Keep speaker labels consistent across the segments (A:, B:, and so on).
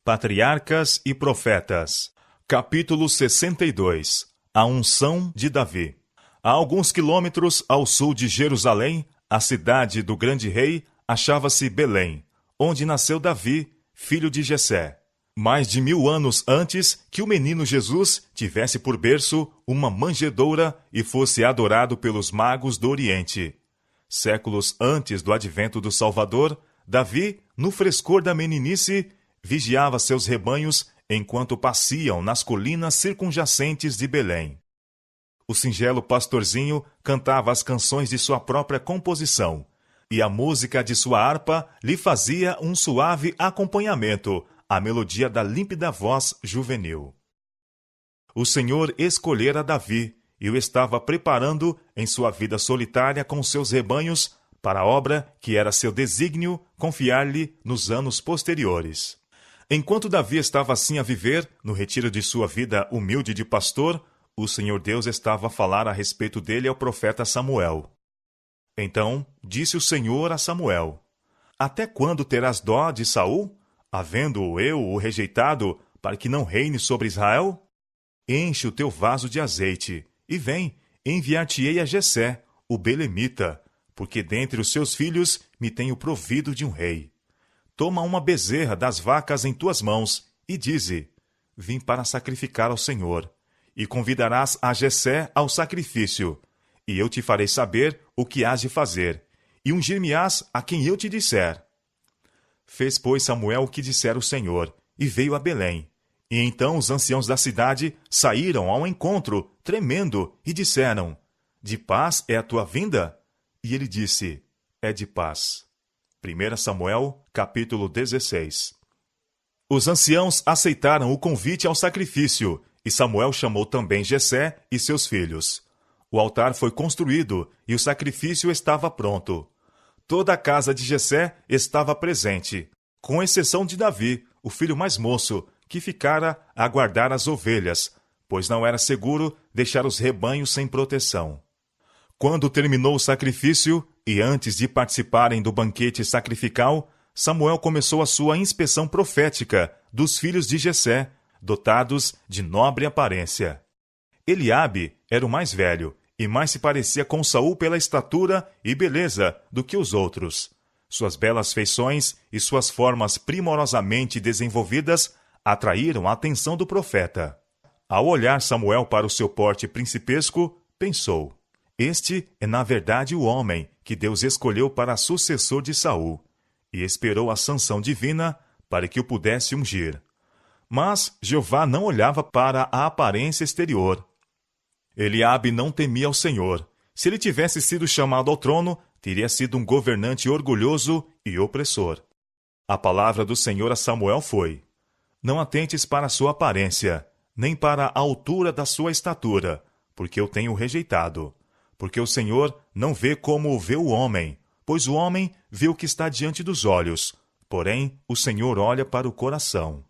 A: Patriarcas e Profetas. Capítulo 62. A unção de Davi. A alguns quilômetros ao sul de Jerusalém, a cidade do grande rei, achava-se Belém, onde nasceu Davi, filho de Jessé. Mais de 1000 anos antes que o menino Jesus tivesse por berço uma manjedoura e fosse adorado pelos magos do Oriente. Séculos antes do advento do Salvador, Davi, no frescor da meninice, vigiava seus rebanhos enquanto passeam nas colinas circunjacentes de Belém. O singelo pastorzinho cantava as canções de sua própria composição, e a música de sua harpa lhe fazia um suave acompanhamento à melodia da límpida voz juvenil. O Senhor escolhera Davi e o estava preparando em sua vida solitária com seus rebanhos para a obra que era seu desígnio confiar-lhe nos anos posteriores. Enquanto Davi estava assim a viver, no retiro de sua vida humilde de pastor, o Senhor Deus estava a falar a respeito dele ao profeta Samuel. Então disse o Senhor a Samuel: Até quando terás dó de Saul, havendo eu o rejeitado, para que não reine sobre Israel? Enche o teu vaso de azeite, e vem, enviar-te-ei a Jessé, o belemita, porque dentre os seus filhos me tenho provido de um rei. Toma uma bezerra das vacas em tuas mãos, e dize: Vim para sacrificar ao Senhor. E convidarás a Jessé ao sacrifício, e eu te farei saber o que hás de fazer, e ungir-me-ás a quem eu te disser. Fez, pois, Samuel o que dissera o Senhor, e veio a Belém. E então os anciãos da cidade saíram ao encontro, tremendo, e disseram: De paz é a tua vinda? E ele disse: É de paz. 1 Samuel, capítulo 16. Os anciãos aceitaram o convite ao sacrifício, e Samuel chamou também Jessé e seus filhos. O altar foi construído, e o sacrifício estava pronto. Toda a casa de Jessé estava presente, com exceção de Davi, o filho mais moço, que ficara a guardar as ovelhas, pois não era seguro deixar os rebanhos sem proteção. Quando terminou o sacrifício, e antes de participarem do banquete sacrificial, Samuel começou a sua inspeção profética dos filhos de Jessé, dotados de nobre aparência. Eliabe era o mais velho, e mais se parecia com Saul pela estatura e beleza do que os outros. Suas belas feições e suas formas primorosamente desenvolvidas atraíram a atenção do profeta. Ao olhar Samuel para o seu porte principesco, pensou: Este é na verdade o homem que Deus escolheu para sucessor de Saul, e esperou a sanção divina para que o pudesse ungir. Mas Jeová não olhava para a aparência exterior. Eliabe não temia ao Senhor. Se ele tivesse sido chamado ao trono, teria sido um governante orgulhoso e opressor. A palavra do Senhor a Samuel foi: Não atentes para a sua aparência, nem para a altura da sua estatura, porque eu tenho rejeitado. Porque o Senhor não vê como vê o homem, pois o homem vê o que está diante dos olhos, porém o Senhor olha para o coração.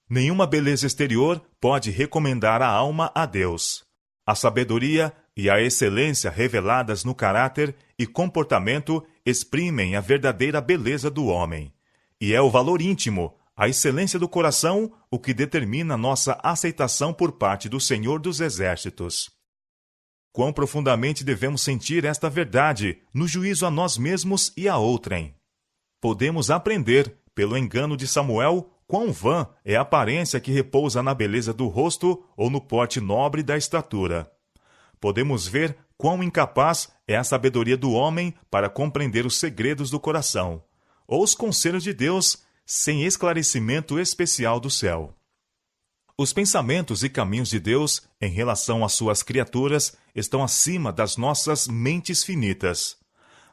A: Nenhuma beleza exterior pode recomendar a alma a Deus. A sabedoria e a excelência reveladas no caráter e comportamento exprimem a verdadeira beleza do homem. E é o valor íntimo, a excelência do coração, o que determina nossa aceitação por parte do Senhor dos Exércitos. Quão profundamente devemos sentir esta verdade no juízo a nós mesmos e a outrem. Podemos aprender, pelo engano de Samuel, quão vã é a aparência que repousa na beleza do rosto ou no porte nobre da estatura. Podemos ver quão incapaz é a sabedoria do homem para compreender os segredos do coração, ou os conselhos de Deus sem esclarecimento especial do céu. Os pensamentos e caminhos de Deus em relação às suas criaturas estão acima das nossas mentes finitas.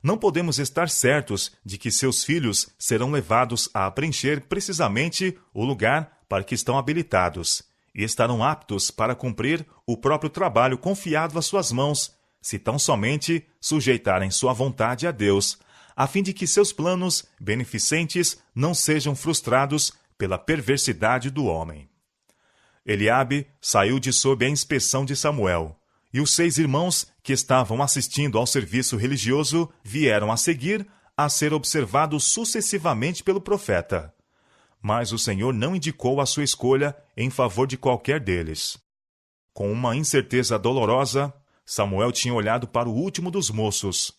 A: Não podemos estar certos de que seus filhos serão levados a preencher precisamente o lugar para que estão habilitados, e estarão aptos para cumprir o próprio trabalho confiado às suas mãos, se tão somente sujeitarem sua vontade a Deus, a fim de que seus planos beneficentes não sejam frustrados pela perversidade do homem. Eliabe saiu de sob a inspeção de Samuel, e os 6 irmãos que estavam assistindo ao serviço religioso vieram a seguir a ser observados sucessivamente pelo profeta. mas o Senhor não indicou a sua escolha em favor de qualquer deles. Com uma incerteza dolorosa, Samuel tinha olhado para o último dos moços.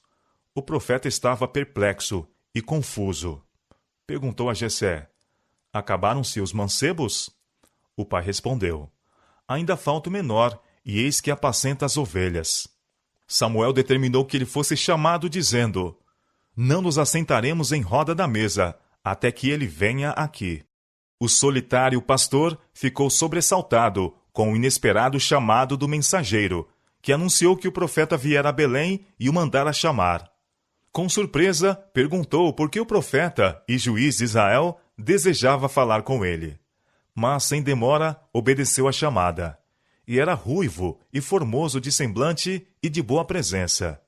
A: O profeta estava perplexo e confuso. Perguntou a Jessé: acabaram-se os mancebos? O pai respondeu: ainda falta o menor, e eis que apacenta as ovelhas. Samuel determinou que ele fosse chamado, dizendo: não nos assentaremos em roda da mesa, até que ele venha aqui. O solitário pastor ficou sobressaltado com o inesperado chamado do mensageiro, que anunciou que o profeta viera a Belém e o mandara chamar. Com surpresa, perguntou por que o profeta e juiz de Israel desejava falar com ele. Mas, sem demora, obedeceu à chamada. E era ruivo e formoso de semblante e de boa presença.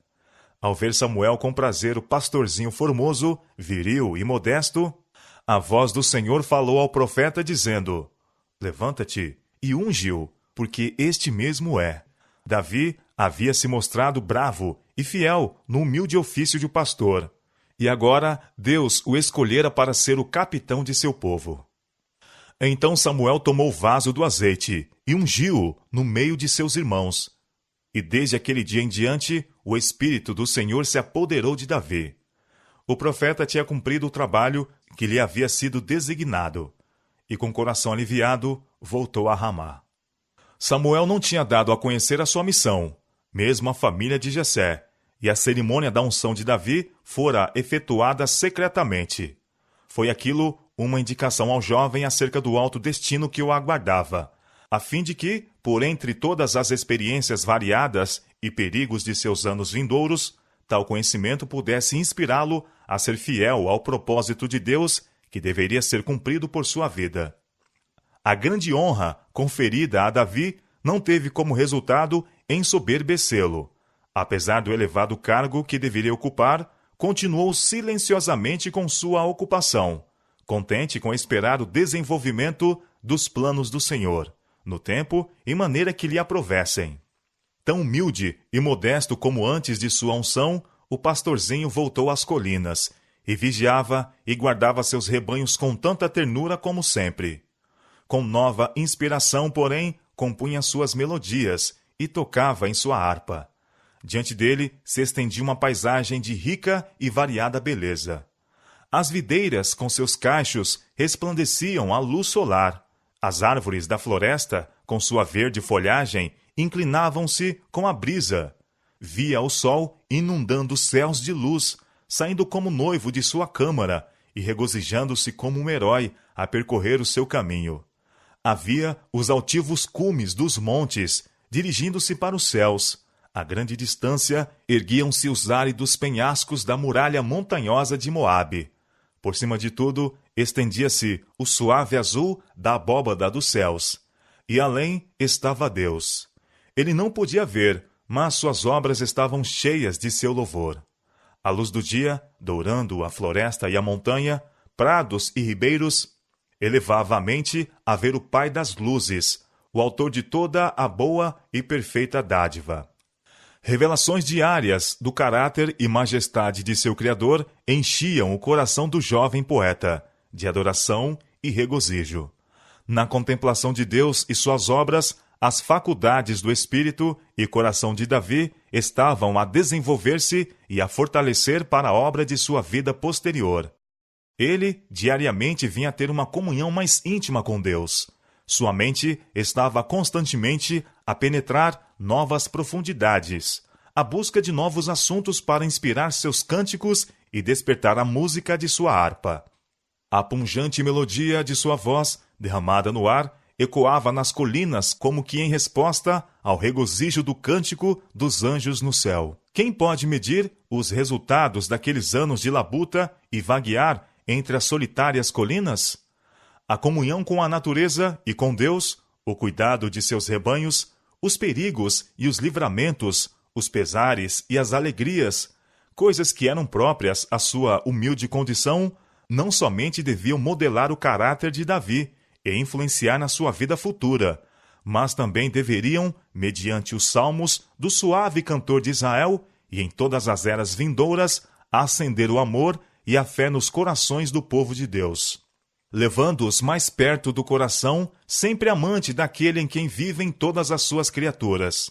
A: Ao ver Samuel com prazer o pastorzinho formoso, viril e modesto, a voz do Senhor falou ao profeta, dizendo: levanta-te e unge-o, porque este mesmo é. Davi havia se mostrado bravo e fiel no humilde ofício de pastor, e agora Deus o escolhera para ser o capitão de seu povo. Então Samuel tomou o vaso do azeite e ungiu-o no meio de seus irmãos. E desde aquele dia em diante, o Espírito do Senhor se apoderou de Davi. O profeta tinha cumprido o trabalho que lhe havia sido designado, e com coração aliviado, voltou a Ramá. Samuel não tinha dado a conhecer a sua missão, mesmo a família de Jessé, e a cerimônia da unção de Davi fora efetuada secretamente. Foi aquilo uma indicação ao jovem acerca do alto destino que o aguardava, a fim de que, por entre todas as experiências variadas e perigos de seus anos vindouros, tal conhecimento pudesse inspirá-lo a ser fiel ao propósito de Deus que deveria ser cumprido por sua vida. A grande honra conferida a Davi não teve como resultado ensoberbecê-lo. Apesar do elevado cargo que deveria ocupar, continuou silenciosamente com sua ocupação, contente com esperar o desenvolvimento dos planos do Senhor, no tempo e maneira que lhe aprovessem. Tão humilde e modesto como antes de sua unção, o pastorzinho voltou às colinas, e vigiava e guardava seus rebanhos com tanta ternura como sempre. Com nova inspiração, porém, compunha suas melodias e tocava em sua harpa. Diante dele se estendia uma paisagem de rica e variada beleza. As videiras, com seus cachos, resplandeciam à luz solar. As árvores da floresta, com sua verde folhagem, inclinavam-se com a brisa. Via o sol inundando os céus de luz, saindo como noivo de sua câmara e regozijando-se como um herói a percorrer o seu caminho. Havia os altivos cumes dos montes, dirigindo-se para os céus. A grande distância erguiam-se os áridos penhascos da muralha montanhosa de Moabe. Por cima de tudo, estendia-se o suave azul da abóbada dos céus. E além estava Deus. Ele não podia ver, mas suas obras estavam cheias de seu louvor. A luz do dia, dourando a floresta e a montanha, prados e ribeiros, elevava a mente a ver o Pai das luzes, o autor de toda a boa e perfeita dádiva. Revelações diárias do caráter e majestade de seu Criador enchiam o coração do jovem poeta, de adoração e regozijo. Na contemplação de Deus e suas obras, as faculdades do espírito e coração de Davi estavam a desenvolver-se e a fortalecer para a obra de sua vida posterior. Ele diariamente vinha ter uma comunhão mais íntima com Deus. Sua mente estava constantemente a penetrar novas profundidades, a busca de novos assuntos para inspirar seus cânticos e despertar a música de sua harpa. A pungente melodia de sua voz, derramada no ar, ecoava nas colinas como que em resposta ao regozijo do cântico dos anjos no céu. Quem pode medir os resultados daqueles anos de labuta e vaguear entre as solitárias colinas? A comunhão com a natureza e com Deus, o cuidado de seus rebanhos, os perigos e os livramentos, os pesares e as alegrias, coisas que eram próprias à sua humilde condição, não somente deviam modelar o caráter de Davi e influenciar na sua vida futura, mas também deveriam, mediante os salmos do suave cantor de Israel e em todas as eras vindouras, acender o amor e a fé nos corações do povo de Deus. levando-os mais perto do coração, sempre amante daquele em quem vivem todas as suas criaturas.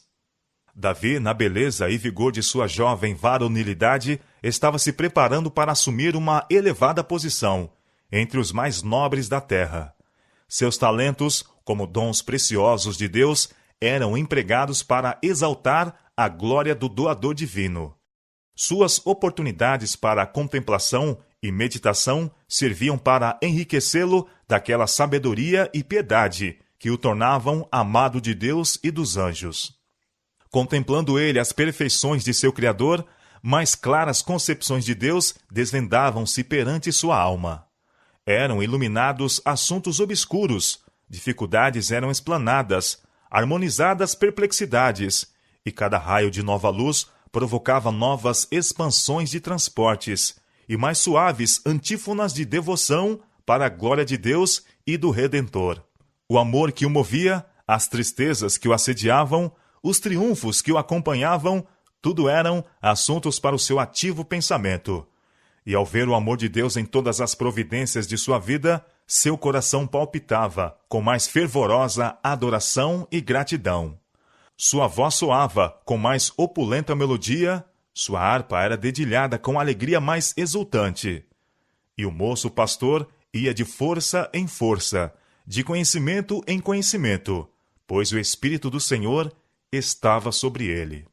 A: Davi, na beleza e vigor de sua jovem varonilidade, estava se preparando para assumir uma elevada posição entre os mais nobres da terra. Seus talentos, como dons preciosos de Deus, eram empregados para exaltar a glória do doador divino. Suas oportunidades para contemplação e meditação serviam para enriquecê-lo daquela sabedoria e piedade que o tornavam amado de Deus e dos anjos. Contemplando ele as perfeições de seu Criador, mais claras concepções de Deus desvendavam-se perante sua alma. Eram iluminados assuntos obscuros, dificuldades eram explanadas, harmonizadas perplexidades, e cada raio de nova luz provocava novas expansões de transportes e mais suaves antífonas de devoção para a glória de Deus e do Redentor. O amor que o movia, as tristezas que o assediavam, os triunfos que o acompanhavam, tudo eram assuntos para o seu ativo pensamento. E ao ver o amor de Deus em todas as providências de sua vida, seu coração palpitava com mais fervorosa adoração e gratidão. Sua voz soava com mais opulenta melodia, sua harpa era dedilhada com alegria mais exultante. E o moço pastor ia de força em força, de conhecimento em conhecimento, pois o Espírito do Senhor estava sobre ele.